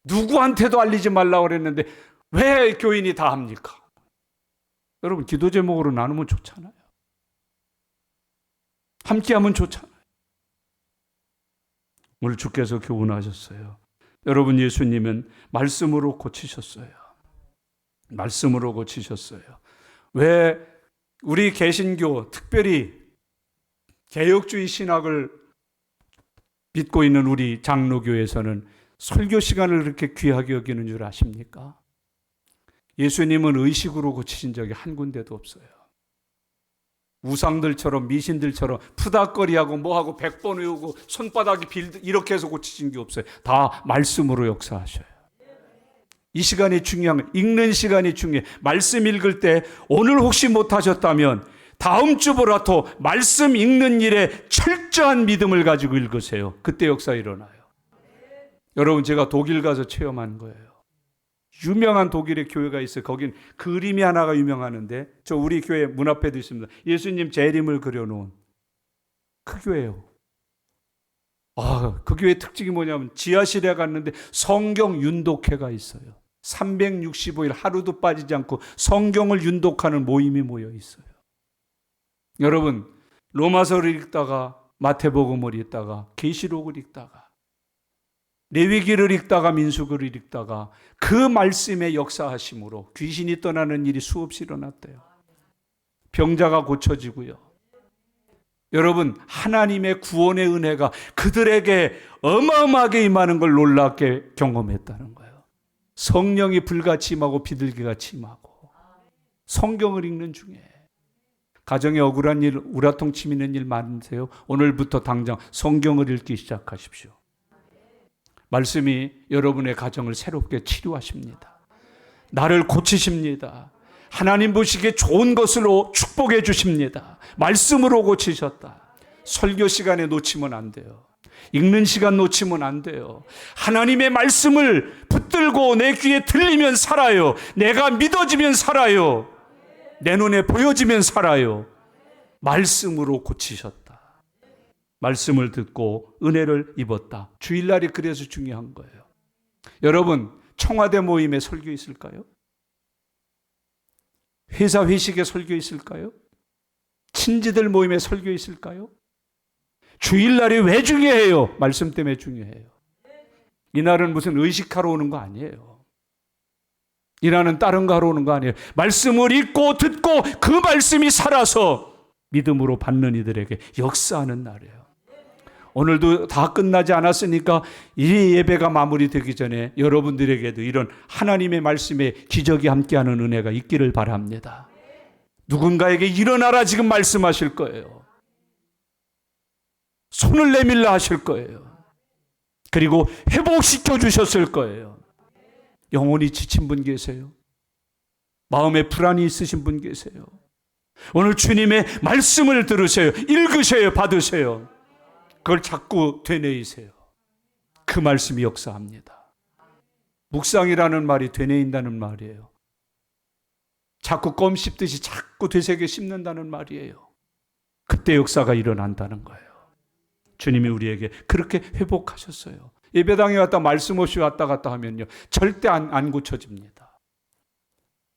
누구한테도 알리지 말라고 그랬는데 왜 교인이 다 합니까? 여러분, 기도 제목으로 나누면 좋잖아요. 함께하면 좋잖아요. 오늘 주께서 교훈하셨어요. 여러분, 예수님은 말씀으로 고치셨어요. 말씀으로 고치셨어요. 왜 우리 개신교, 특별히 개혁주의 신학을 믿고 있는 우리 장로교에서는 설교 시간을 그렇게 귀하게 여기는 줄 아십니까? 예수님은 의식으로 고치신 적이 한 군데도 없어요. 우상들처럼, 미신들처럼 푸닥거리하고 뭐하고 100번 외우고 손바닥이 빌드 이렇게 해서 고치신 게 없어요. 다 말씀으로 역사하셔요. 이 시간이 중요한 거예요. 읽는 시간이 중요해요. 말씀 읽을 때 오늘 혹시 못하셨다면 다음 주보라도 말씀 읽는 일에 철저한 믿음을 가지고 읽으세요. 그때 역사 일어나요. 여러분, 제가 독일 가서 체험한 거예요. 유명한 독일의 교회가 있어요. 거긴 그림이 하나가 유명하는데 저 우리 교회 문 앞에도 있습니다. 예수님 재림을 그려놓은 그 교회예요. 그 교회 특징이 뭐냐면 지하실에 갔는데 성경 윤독회가 있어요. 365일 하루도 빠지지 않고 성경을 윤독하는 모임이 모여 있어요. 여러분, 로마서를 읽다가 마태복음을 읽다가 계시록을 읽다가 레위기를 읽다가 민수기를 읽다가 그 말씀의 역사하심으로 귀신이 떠나는 일이 수없이 일어났대요. 병자가 고쳐지고요. 여러분, 하나님의 구원의 은혜가 그들에게 어마어마하게 임하는 걸 놀랍게 경험했다는 거예요. 성령이 불같이 임하고 비둘기같이 임하고 성경을 읽는 중에 가정에 억울한 일, 우라통 치미는 일 많으세요? 오늘부터 당장 성경을 읽기 시작하십시오. 말씀이 여러분의 가정을 새롭게 치료하십니다. 나를 고치십니다. 하나님 보시기에 좋은 것으로 축복해 주십니다. 말씀으로 고치셨다. 설교 시간에 놓치면 안 돼요. 읽는 시간 놓치면 안 돼요. 하나님의 말씀을 붙들고 내 귀에 들리면 살아요. 내가 믿어지면 살아요. 내 눈에 보여지면 살아요. 말씀으로 고치셨다. 말씀을 듣고 은혜를 입었다. 주일날이 그래서 중요한 거예요. 여러분, 청와대 모임에 설교 있을까요? 회사 회식에 설교 있을까요? 친지들 모임에 설교 있을까요? 주일날이 왜 중요해요? 말씀 때문에 중요해요. 이날은 무슨 의식하러 오는 거 아니에요. 이날은 다른 거 하러 오는 거 아니에요. 말씀을 읽고 듣고 그 말씀이 살아서 믿음으로 받는 이들에게 역사하는 날이에요. 오늘도 다 끝나지 않았으니까 이 예배가 마무리되기 전에 여러분들에게도 이런 하나님의 말씀에 기적이 함께하는 은혜가 있기를 바랍니다. 누군가에게 일어나라 지금 말씀하실 거예요. 손을 내밀라 하실 거예요. 그리고 회복시켜 주셨을 거예요. 영혼이 지친 분 계세요? 마음에 불안이 있으신 분 계세요? 오늘 주님의 말씀을 들으세요. 읽으세요. 받으세요. 그걸 자꾸 되뇌이세요. 그 말씀이 역사합니다. 묵상이라는 말이 되뇌인다는 말이에요. 자꾸 껌 씹듯이 자꾸 되새겨 씹는다는 말이에요. 그때 역사가 일어난다는 거예요. 주님이 우리에게 그렇게 회복하셨어요. 예배당에 왔다 말씀 없이 왔다 갔다 하면요, 절대 안 고쳐집니다.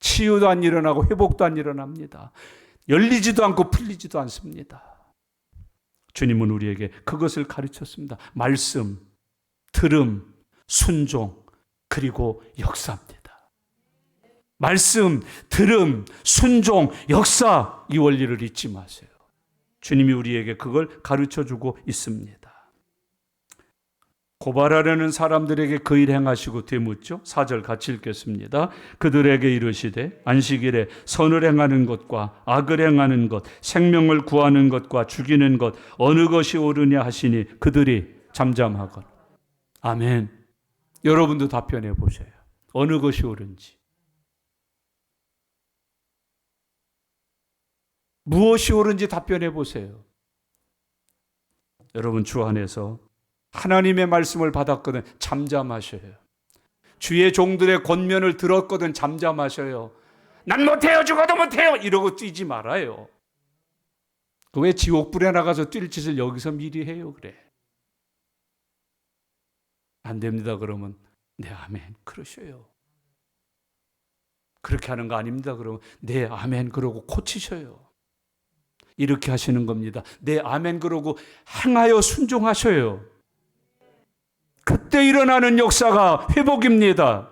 치유도 안 일어나고 회복도 안 일어납니다. 열리지도 않고 풀리지도 않습니다. 주님은 우리에게 그것을 가르쳤습니다. 말씀, 들음, 순종, 그리고 역사입니다. 말씀, 들음, 순종, 역사, 이 원리를 잊지 마세요. 주님이 우리에게 그걸 가르쳐주고 있습니다. 고발하려는 사람들에게 그 일 행하시고 되묻죠. 4절 같이 읽겠습니다. 그들에게 이르시되 안식일에 선을 행하는 것과 악을 행하는 것, 생명을 구하는 것과 죽이는 것 어느 것이 옳으냐 하시니 그들이 잠잠하건. 아멘. 여러분도 답변해 보세요. 어느 것이 옳은지. 무엇이 옳은지 답변해 보세요. 여러분, 주 안에서 하나님의 말씀을 받았거든 잠잠하셔요. 주의 종들의 권면을 들었거든 잠잠하셔요. 난 못해요, 죽어도 못해요 이러고 뛰지 말아요. 그 왜 지옥불에 나가서 뛸 짓을 여기서 미리 해요? 그래. 안 됩니다. 그러면 네, 아멘. 그러셔요. 그렇게 하는 거 아닙니다. 그러면 네, 아멘. 그러고 고치셔요. 이렇게 하시는 겁니다. 네, 아멘. 그러고 행하여 순종하셔요. 그때 일어나는 역사가 회복입니다.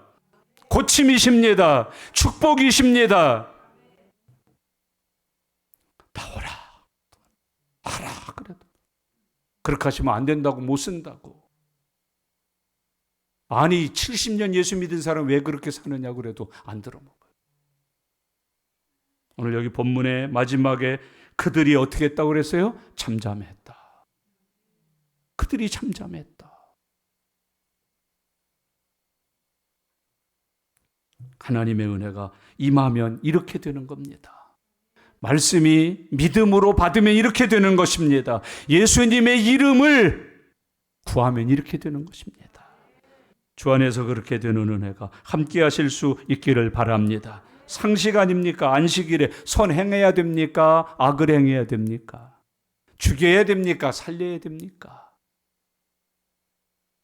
고침이십니다. 축복이십니다. 나오라. 하라. 그래도 그렇게 하시면 안 된다고, 못 쓴다고. 아니 70년 예수 믿은 사람 왜 그렇게 사느냐고 그래도 안 들어먹어요. 오늘 여기 본문의 마지막에 그들이 어떻게 했다고 그랬어요? 잠잠했다. 그들이 잠잠했다. 하나님의 은혜가 임하면 이렇게 되는 겁니다. 말씀이 믿음으로 받으면 이렇게 되는 것입니다. 예수님의 이름을 구하면 이렇게 되는 것입니다. 주 안에서 그렇게 되는 은혜가 함께 하실 수 있기를 바랍니다. 상식 아닙니까? 안식일에 선행해야 됩니까? 악을 행해야 됩니까? 죽여야 됩니까? 살려야 됩니까?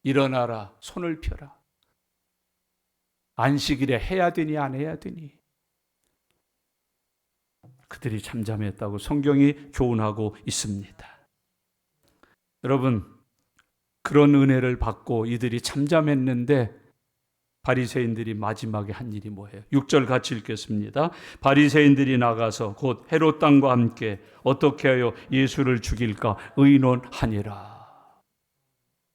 일어나라, 손을 펴라. 안식일에 해야 되니 안 해야 되니? 그들이 잠잠했다고 성경이 교훈하고 있습니다. 여러분, 그런 은혜를 받고 이들이 잠잠했는데 바리새인들이 마지막에 한 일이 뭐예요? 6절 같이 읽겠습니다. 바리새인들이 나가서 곧 헤롯 왕과 함께 어떻게 하여 예수를 죽일까 의논하니라.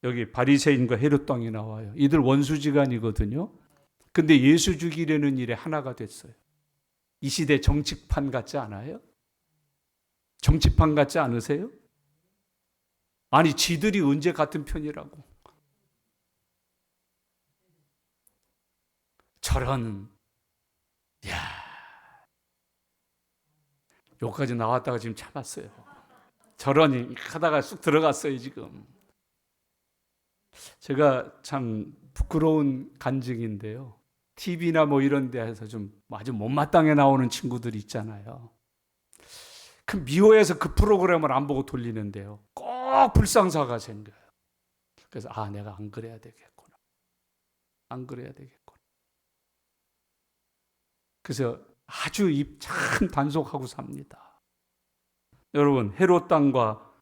여기 바리새인과 헤롯 왕이 나와요. 이들 원수지간이거든요. 근데 예수 죽이려는 일에 하나가 됐어요. 이 시대 정치판 같지 않아요? 정치판 같지 않으세요? 아니 지들이 언제 같은 편이라고. 저런, 야, 여기까지 나왔다가 지금 참았어요. 저런 하다가 쑥 들어갔어요 지금. 제가 참 부끄러운 간증인데요. TV나 뭐 이런 데에서 좀 아주 못마땅해 나오는 친구들이 있잖아요. 그 미워해서 그 프로그램을 안 보고 돌리는데요. 꼭 불상사가 생겨요. 그래서 내가 안 그래야 되겠구나. 안 그래야 되겠구나. 그래서 아주 입 참 단속하고 삽니다. 여러분, 헤롯 왕과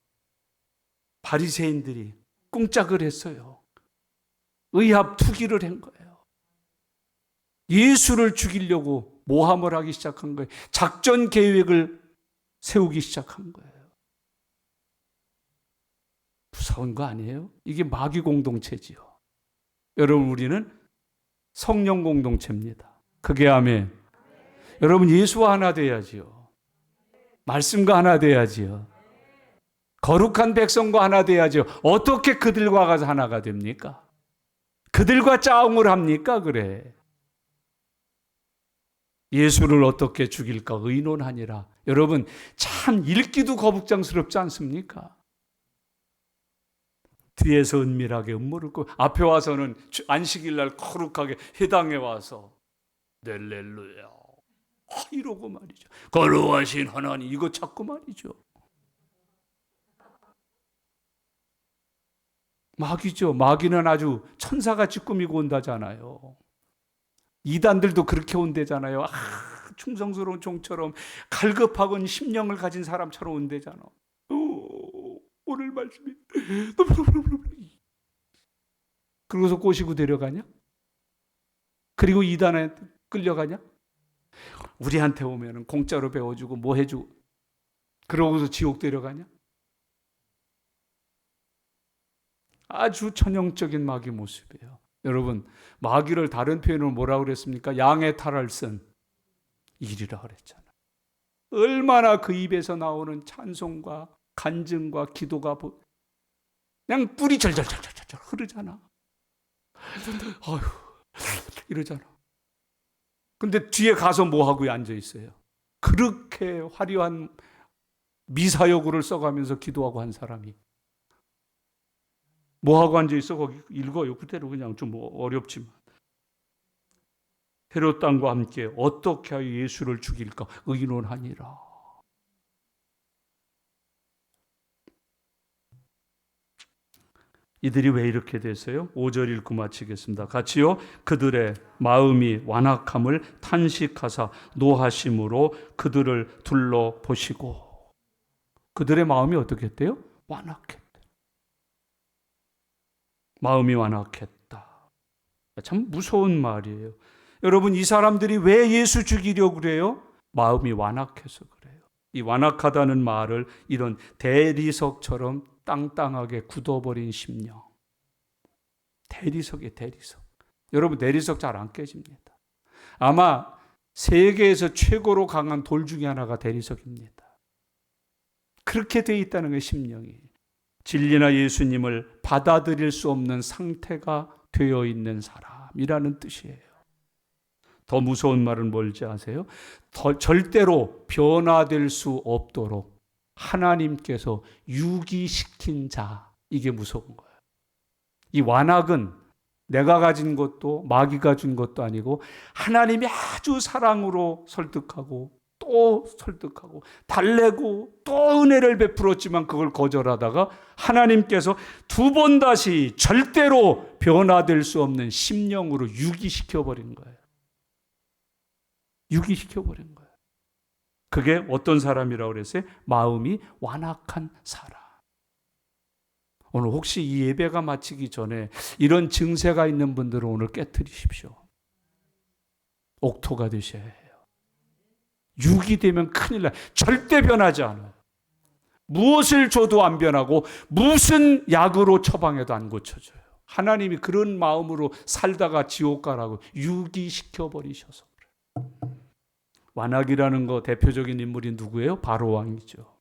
바리새인들이 꿍짝을 했어요. 의합 투기를 한 거예요. 예수를 죽이려고 모함을 하기 시작한 거예요. 작전 계획을 세우기 시작한 거예요. 무서운 거 아니에요? 이게 마귀 공동체지요. 여러분, 우리는 성령 공동체입니다. 그게 아멘. 여러분, 예수와 하나 돼야지요. 말씀과 하나 돼야지요. 거룩한 백성과 하나 돼야지요. 어떻게 그들과 가서 하나가 됩니까? 그들과 싸움을 합니까? 그래. 예수를 어떻게 죽일까 의논하니라. 여러분, 참 읽기도 거북장스럽지 않습니까? 뒤에서 은밀하게 음모를 꾸고 앞에 와서는 안식일 날 거룩하게 회당에 와서 넬렐루야 이러고 말이죠. 거룩하신 하나님 이거 찾고 말이죠. 마귀죠. 마귀는 아주 천사같이 꾸미고 온다잖아요. 이단들도 그렇게 온대잖아요. 충성스러운 종처럼 갈급하건 심령을 가진 사람처럼 온대잖아. 오늘 말씀이 그러고서 꼬시고 데려가냐? 그리고 이단에 끌려가냐? 우리한테 오면 공짜로 배워주고 뭐 해주고 그러고서 지옥 데려가냐? 아주 전형적인 마귀 모습이에요. 여러분, 마귀를 다른 표현으로 뭐라고 그랬습니까? 양의 탈을 쓴 일이라 그랬잖아요. 얼마나 그 입에서 나오는 찬송과 간증과 기도가 그냥 뿔이 절절절절절 흐르잖아. 아휴, 이러잖아. 근데 뒤에 가서 뭐 하고 앉아 있어요? 그렇게 화려한 미사여구를 써가면서 기도하고 한 사람이 뭐 하고 앉아 있어? 거기 읽어요. 그대로 그냥 좀 어렵지만. 헤롯 왕과 함께 어떻게 하여 예수를 죽일까 의논하니라. 이들이 왜 이렇게 됐어요? 5절 읽고 마치겠습니다. 같이요. 그들의 마음이 완악함을 탄식하사 노하심으로 그들을 둘러보시고. 그들의 마음이 어떻게 했대요? 완악했대. 마음이 완악했다. 참 무서운 말이에요. 여러분, 이 사람들이 왜 예수 죽이려고 그래요? 마음이 완악해서 그래요. 이 완악하다는 말을 이런 대리석처럼 땅땅하게 굳어버린 심령. 대리석이에요, 대리석. 여러분, 대리석 잘 안 깨집니다. 아마 세계에서 최고로 강한 돌 중에 하나가 대리석입니다. 그렇게 돼 있다는 게 심령이. 진리나 예수님을 받아들일 수 없는 상태가 되어 있는 사람이라는 뜻이에요. 더 무서운 말은 뭘지 아세요? 절대로 변화될 수 없도록 하나님께서 유기시킨 자, 이게 무서운 거예요. 이 완악은 내가 가진 것도 마귀가 준 것도 아니고 하나님이 아주 사랑으로 설득하고 또 설득하고 달래고 또 은혜를 베풀었지만 그걸 거절하다가 하나님께서 두 번 다시 절대로 변화될 수 없는 심령으로 유기시켜버린 거예요. 유기시켜버린 거예요. 그게 어떤 사람이라고 그랬어요? 마음이 완악한 사람. 오늘 혹시 이 예배가 마치기 전에 이런 증세가 있는 분들은 오늘 깨트리십시오. 옥토가 되셔야 해요. 육이 되면 큰일 나요. 절대 변하지 않아요. 무엇을 줘도 안 변하고 무슨 약으로 처방해도 안 고쳐져요. 하나님이 그런 마음으로 살다가 지옥 가라고 유기시켜버리셔서 그래요. 완악이라는 거 대표적인 인물이 누구예요? 바로 왕이죠.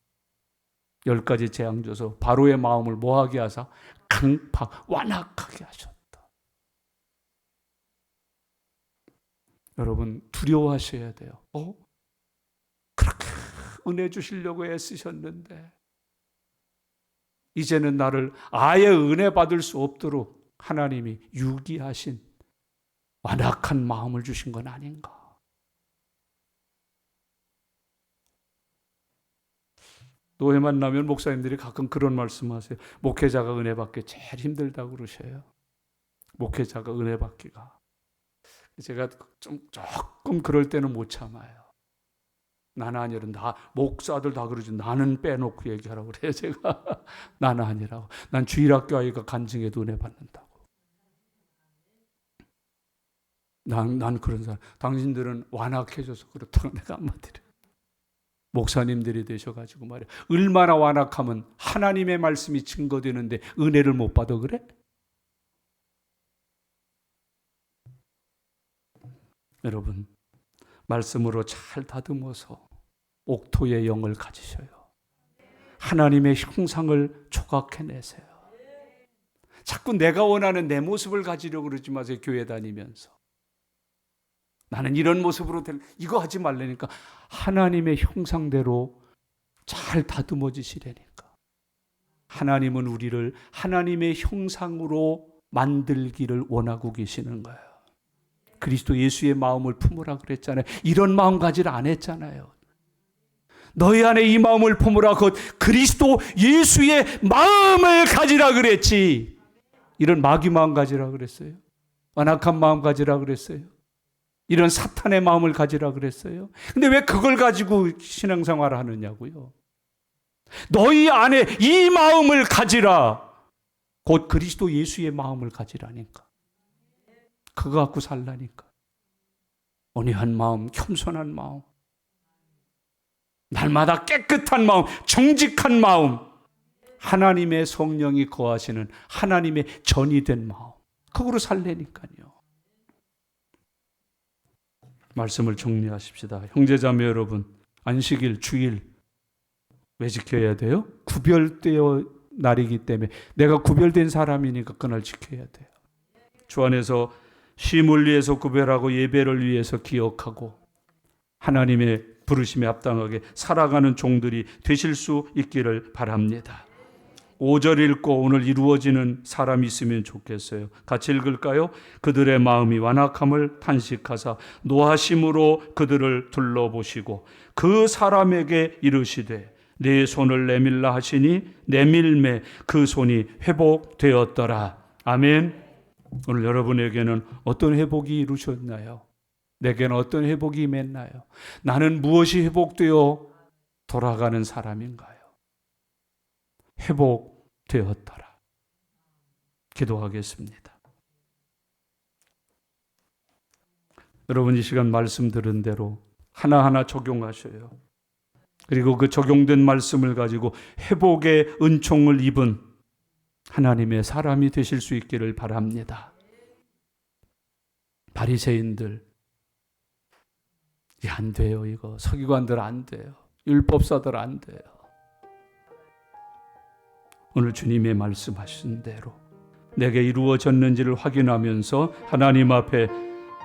10가지 재앙 줘서 바로의 마음을 뭐하게 하사? 강팍, 완악하게 하셨다. 여러분, 두려워하셔야 돼요. 그렇게 은혜 주시려고 애쓰셨는데 이제는 나를 아예 은혜 받을 수 없도록 하나님이 유기하신 완악한 마음을 주신 건 아닌가. 노예 만나면 목사님들이 가끔 그런 말씀하세요. 목회자가 은혜 받기 제일 힘들다고 그러셔요. 목회자가 은혜 받기가. 제가 조금 그럴 때는 못 참아요. 나는 아니라 목사들 다 그러지. 나는 빼놓고 얘기하라고 그래요. 제가 나는 아니라고. 난 주일학교 아이가 간증해도 은혜 받는다고. 난 그런 사람. 당신들은 완악해져서 그렇다고 내가 한마디를. 목사님들이 되셔가지고 말이야. 얼마나 완악하면 하나님의 말씀이 증거되는데 은혜를 못 받아 그래? 여러분, 말씀으로 잘 다듬어서 옥토의 영을 가지셔요. 하나님의 형상을 조각해내세요. 자꾸 내가 원하는 내 모습을 가지려고 그러지 마세요. 교회 다니면서. 나는 이런 모습으로 이거 하지 말라니까. 하나님의 형상대로 잘 다듬어지시라니까. 하나님은 우리를 하나님의 형상으로 만들기를 원하고 계시는 거예요. 그리스도 예수의 마음을 품으라 그랬잖아요. 이런 마음 가지라 안 했잖아요. 너희 안에 이 마음을 품으라, 곧 그리스도 예수의 마음을 가지라 그랬지. 이런 마귀 마음 가지라 그랬어요. 완악한 마음 가지라 그랬어요. 이런 사탄의 마음을 가지라 그랬어요. 근데 왜 그걸 가지고 신앙생활을 하느냐고요. 너희 안에 이 마음을 가지라, 곧 그리스도 예수의 마음을 가지라니까. 그거 갖고 살라니까. 온유한 마음, 겸손한 마음, 날마다 깨끗한 마음, 정직한 마음, 하나님의 성령이 거하시는 하나님의 전이 된 마음, 그거로 살라니까요. 말씀을 정리하십시다. 형제자매 여러분, 안식일, 주일 왜 지켜야 돼요? 구별되어 날이기 때문에. 내가 구별된 사람이니까 그날 지켜야 돼요. 주 안에서 쉼을 위해서 구별하고 예배를 위해서 기억하고 하나님의 부르심에 합당하게 살아가는 종들이 되실 수 있기를 바랍니다. 5절 읽고 오늘 이루어지는 사람이 있으면 좋겠어요. 같이 읽을까요? 그들의 마음이 완악함을 탄식하사 노하심으로 그들을 둘러보시고 그 사람에게 이르시되 네 손을 내밀라 하시니 내밀매 그 손이 회복되었더라. 아멘. 오늘 여러분에게는 어떤 회복이 이루어졌나요? 내게는 어떤 회복이 임했나요? 나는 무엇이 회복되어 돌아가는 사람인가요? 회복되었더라. 기도하겠습니다. 여러분 이 시간 말씀 들은 대로 하나하나 적용하셔요. 그리고 그 적용된 말씀을 가지고 회복의 은총을 입은 하나님의 사람이 되실 수 있기를 바랍니다. 바리새인들 안 돼요. 이거 서기관들 안 돼요. 율법사들 안 돼요. 오늘 주님의 말씀하신 대로 내게 이루어졌는지를 확인하면서 하나님 앞에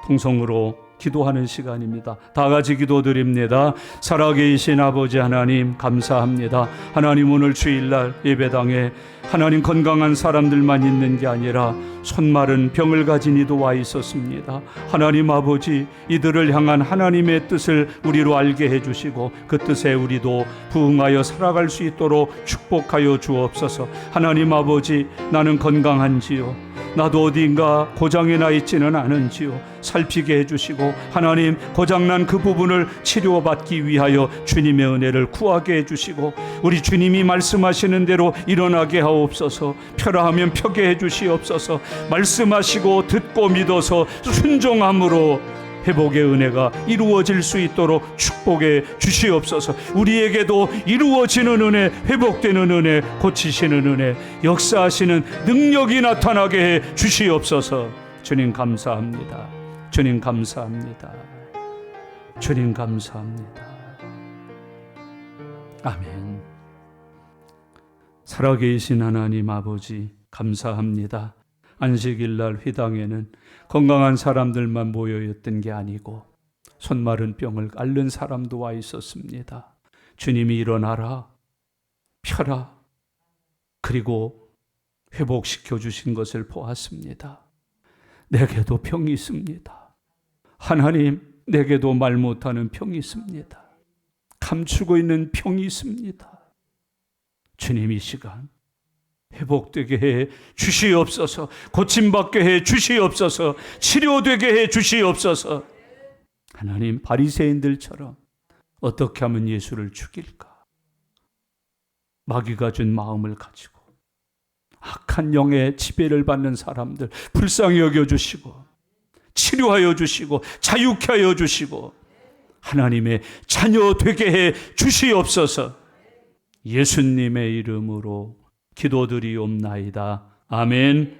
통성으로 기도하는 시간입니다. 다 같이 기도드립니다. 살아계신 아버지 하나님 감사합니다. 하나님 오늘 주일날 예배당에 하나님 건강한 사람들만 있는 게 아니라 손마른 병을 가진 이도 와 있었습니다. 하나님 아버지 이들을 향한 하나님의 뜻을 우리로 알게 해주시고 그 뜻에 우리도 부응하여 살아갈 수 있도록 축복하여 주옵소서. 하나님 아버지 나는 건강한지요 나도 어딘가 고장이 나 있지는 않은지요 살피게 해주시고 하나님 고장난 그 부분을 치료받기 위하여 주님의 은혜를 구하게 해주시고 우리 주님이 말씀하시는 대로 일어나게 하옵소서. 펴라 하면 펴게 해주시옵소서. 말씀하시고 듣고 믿어서 순종함으로 회복의 은혜가 이루어질 수 있도록 축복해 주시옵소서. 우리에게도 이루어지는 은혜, 회복되는 은혜, 고치시는 은혜, 역사하시는 능력이 나타나게 해 주시옵소서. 주님 감사합니다. 주님 감사합니다. 주님 감사합니다. 아멘. 살아계신 하나님 아버지 감사합니다. 안식일날 회당에는 건강한 사람들만 모여있던 게 아니고 손마른 병을 앓는 사람도 와 있었습니다. 주님이 일어나라, 펴라, 그리고 회복시켜 주신 것을 보았습니다. 내게도 병이 있습니다. 하나님, 내게도 말 못하는 병이 있습니다. 감추고 있는 병이 있습니다. 주님 이 시간 회복되게 해 주시옵소서. 고침받게 해 주시옵소서. 치료되게 해 주시옵소서. 하나님 바리새인들처럼 어떻게 하면 예수를 죽일까? 마귀가 준 마음을 가지고 악한 영의 지배를 받는 사람들 불쌍히 여겨주시고 치료하여 주시고 자유케 하여 주시고 하나님의 자녀 되게 해 주시옵소서. 예수님의 이름으로 기도드리옵나이다. 아멘.